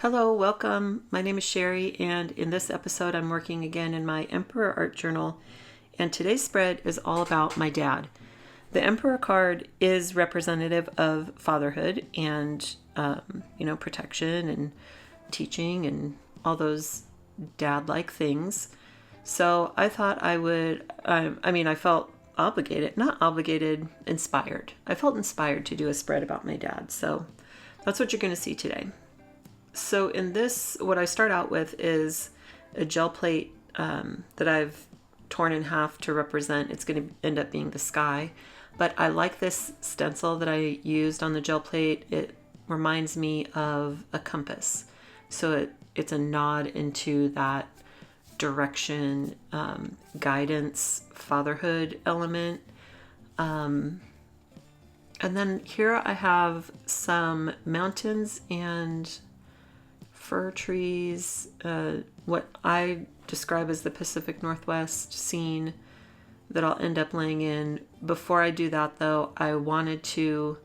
Hello, welcome. My name is Sherry, and in this episode, I'm working again in my Emperor art journal. And today's spread is all about my dad. The Emperor card is representative of fatherhood and, protection and teaching and all those dad-like things. So I thought I would, I felt obligated, not obligated, inspired. I felt inspired to do a spread about my dad. So that's what you're going to see today. So in this, what I start out with is a gel plate that I've torn in half to represent. It's going to end up being the sky. But I like this stencil that I used on the gel plate. It reminds me of a compass. So it's a nod into that direction, guidance, fatherhood element. And then here I have some mountains and fir trees, what I describe as the Pacific Northwest scene that I'll end up laying in. Before I do that though, I wanted to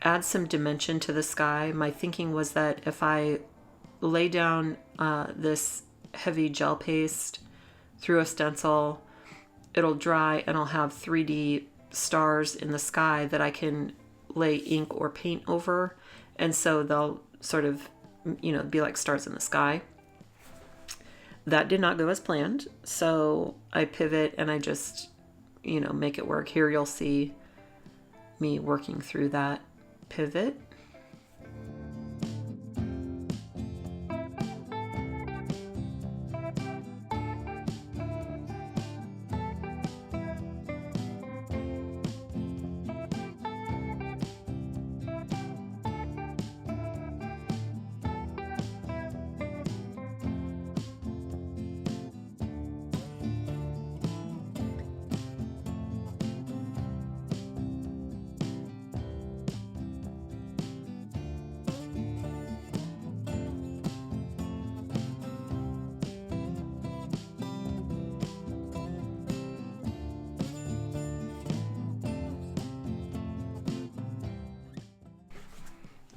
add some dimension to the sky. My thinking was that if I lay down this heavy gel paste through a stencil, it'll dry and I'll have 3D stars in the sky that I can lay ink or paint over. And so they'll sort of be like stars in the sky. That did not go as planned. So I pivot and I just, make it work. Here you'll see me working through that pivot.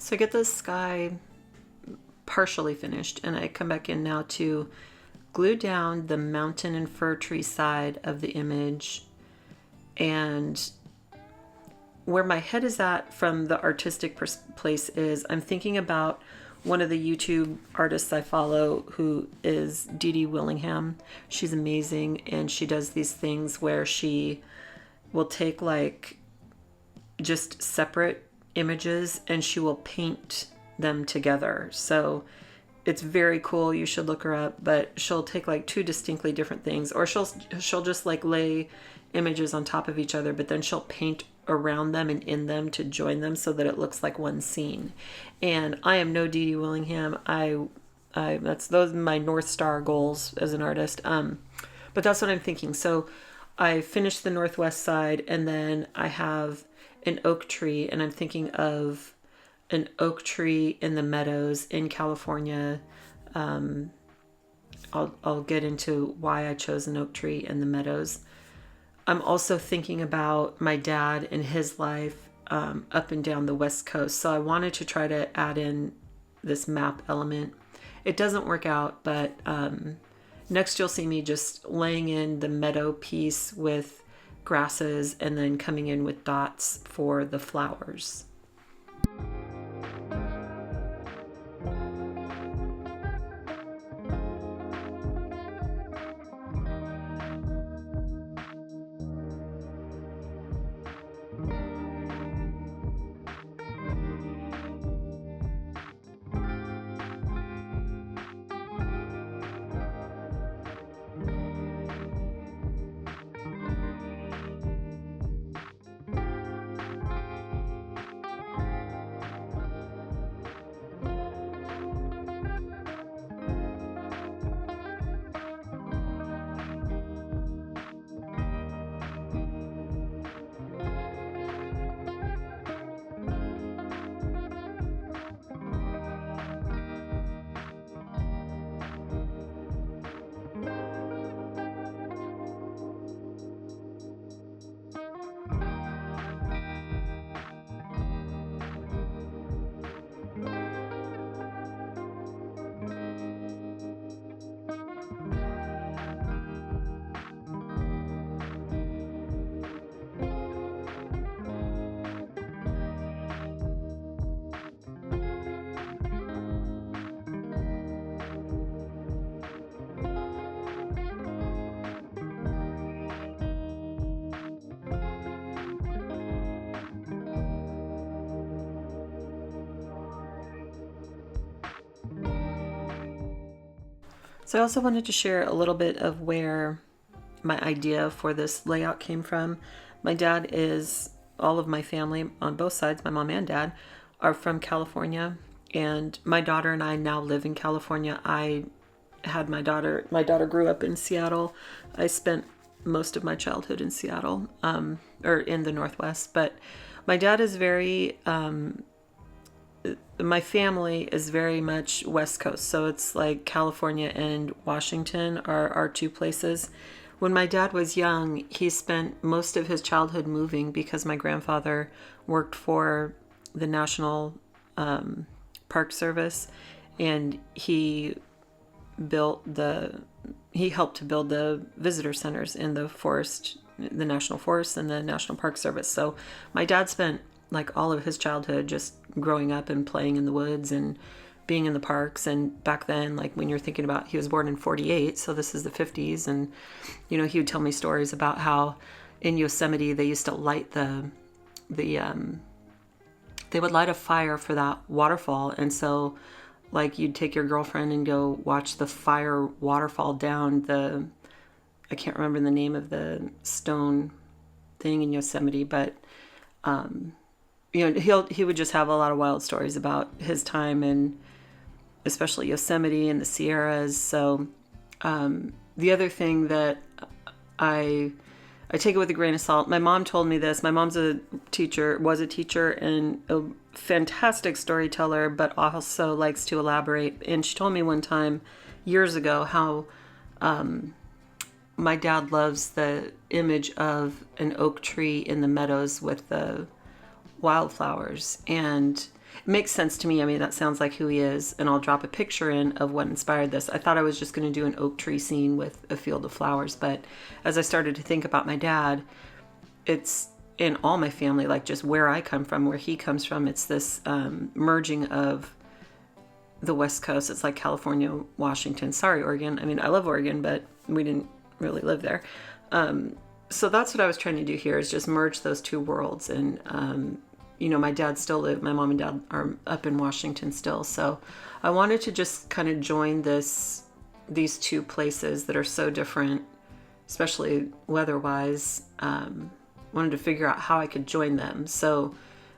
So I get the sky partially finished and I come back in now to glue down the mountain and fir tree side of the image. And where my head is at from the artistic place is I'm thinking about one of the YouTube artists I follow who is Dee Willingham. She's amazing and she does these things where she will take like just separate images and she will paint them together. So it's very cool. You should look her up, but she'll take like two distinctly different things, or she'll just like lay images on top of each other, but then she'll paint around them and in them to join them so that it looks like one scene. And I am no Dee Willingham. Those are my North Star goals as an artist. But that's what I'm thinking. So I finished the northwest side and then I have an oak tree, and I'm thinking of an oak tree in the meadows in California. I'll get into why I chose an oak tree in the meadows. I'm also thinking about my dad and his life up and down the West Coast. So I wanted to try to add in this map element. It doesn't work out, but next you'll see me just laying in the meadow piece with grasses and then coming in with dots for the flowers. So I also wanted to share a little bit of where my idea for this layout came from. My dad is, all of my family on both sides, my mom and dad, are from California. And my daughter and I now live in California. I had my daughter grew up in Seattle. I spent most of my childhood in Seattle, or in the Northwest. But my dad is very, my family is very much West Coast. So it's like California and Washington are our two places. When my dad was young, he spent most of his childhood moving because my grandfather worked for the National Park Service, and he helped to build the visitor centers in the forest, the National Forest and the National Park Service. So my dad spent like all of his childhood just growing up and playing in the woods and being in the parks. And back then, like when you're thinking about, he was born in 48, so this is the 50s. And, he would tell me stories about how in Yosemite, they used to light they would light a fire for that waterfall. And so like you'd take your girlfriend and go watch the fire waterfall down I can't remember the name of the stone thing in Yosemite, but, he would just have a lot of wild stories about his time in especially Yosemite and the Sierras. So the other thing that I take it with a grain of salt. My mom told me this. My mom's was a teacher and a fantastic storyteller, but also likes to elaborate. And she told me one time years ago how my dad loves the image of an oak tree in the meadows with the wildflowers. And it makes sense to me. I mean, that sounds like who he is. And I'll drop a picture in of what inspired this. I thought I was just going to do an oak tree scene with a field of flowers. But as I started to think about my dad, it's in all my family, like just where I come from, where he comes from. It's this merging of the West Coast. It's like California, Washington. Sorry, Oregon. I mean, I love Oregon, but we didn't really live there. So that's what I was trying to do here, is just merge those two worlds. And, my dad still lived, my mom and dad are up in Washington still. So I wanted to just kind of join these two places that are so different, especially weather-wise. Wanted to figure out how I could join them. So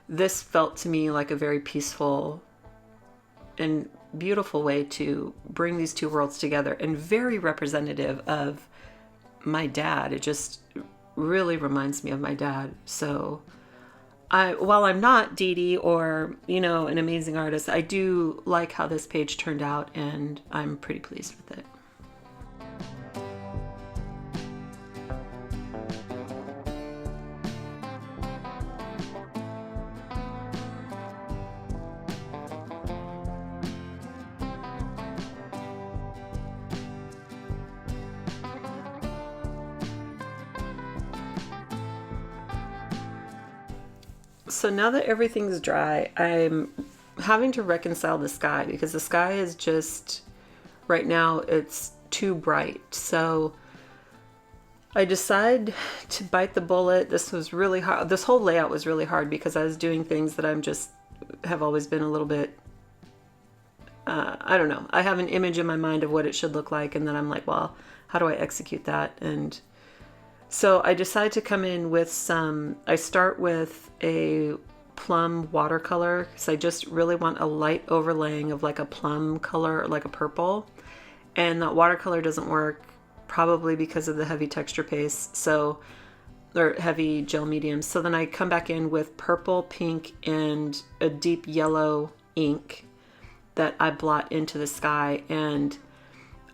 this felt to me like a very peaceful and beautiful way to bring these two worlds together, and very representative of my dad. It just really reminds me of my dad. So while I'm not Dee Dee or, an amazing artist, I do like how this page turned out, and I'm pretty pleased with it. So now that everything's dry, I'm having to reconcile the sky, because the sky is just, right now, it's too bright. So I decided to bite the bullet. This was really hard. This whole layout was really hard because I was doing things that have always been a little bit, I don't know. I have an image in my mind of what it should look like, and then I'm like, well, how do I execute that? And so I decided to come in with I start with a plum watercolor, because I just really want a light overlaying of like a plum color, or like a purple. And that watercolor doesn't work, probably because of the heavy texture paste, or heavy gel mediums. So then I come back in with purple, pink, and a deep yellow ink that I blot into the sky. And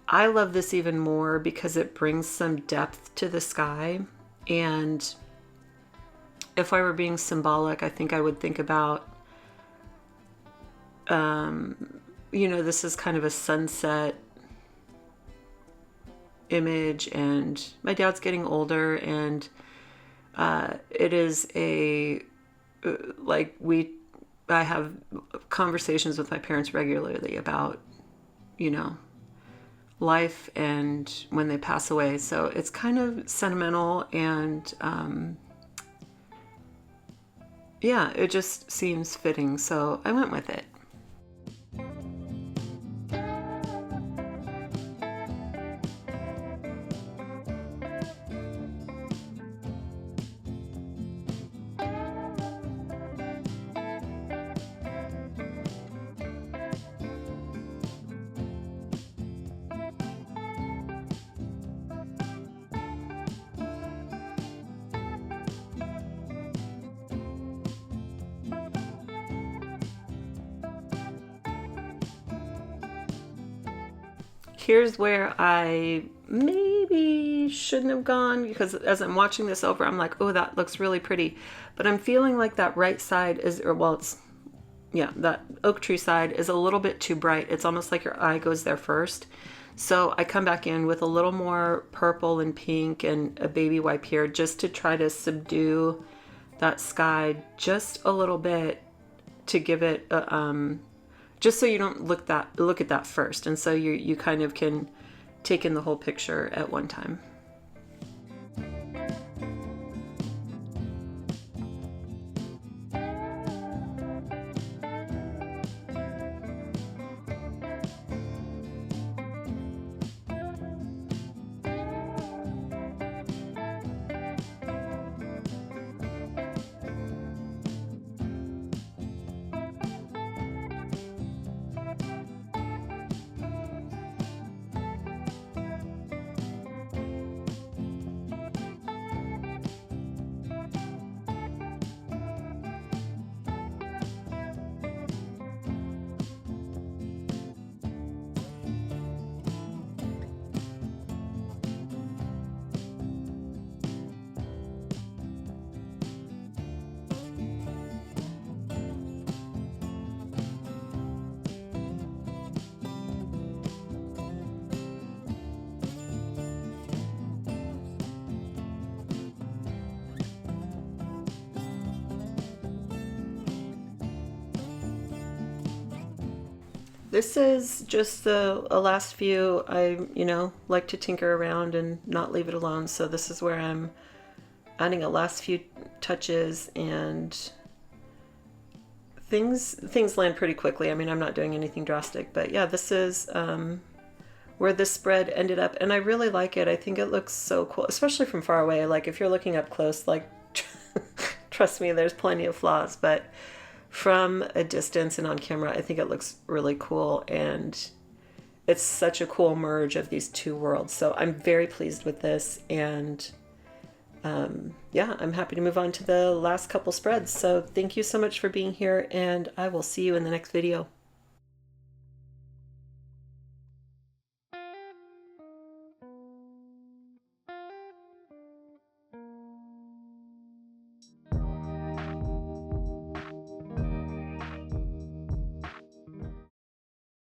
I love this even more because it brings some depth to the sky. And if I were being symbolic, I think I would think about, this is kind of a sunset image, and my dad's getting older, and it is I have conversations with my parents regularly about, life and when they pass away. So it's kind of sentimental, and it just seems fitting. So I went with it. here's where I maybe shouldn't have gone, because as I'm watching this over, I'm like, oh, that looks really pretty. But I'm feeling like that right side is, or well, it's, yeah, that oak tree side is a little bit too bright. It's almost like your eye goes there first. So I come back in with a little more purple and pink and a baby wipe here just to try to subdue that sky just a little bit, to give it a, just so you don't look at that first, and so you kind of can take in the whole picture at one time. This is just a last few. I, like to tinker around and not leave it alone. So this is where I'm adding a last few touches, and things land pretty quickly. I mean, I'm not doing anything drastic, but yeah, this is where this spread ended up. And I really like it. I think it looks so cool, especially from far away. Like if you're looking up close, like trust me, there's plenty of flaws, but from a distance and on camera, I think it looks really cool, and it's such a cool merge of these two worlds. So I'm very pleased with this, and yeah, I'm happy to move on to the last couple spreads. So thank you so much for being here, and I will see you in the next video.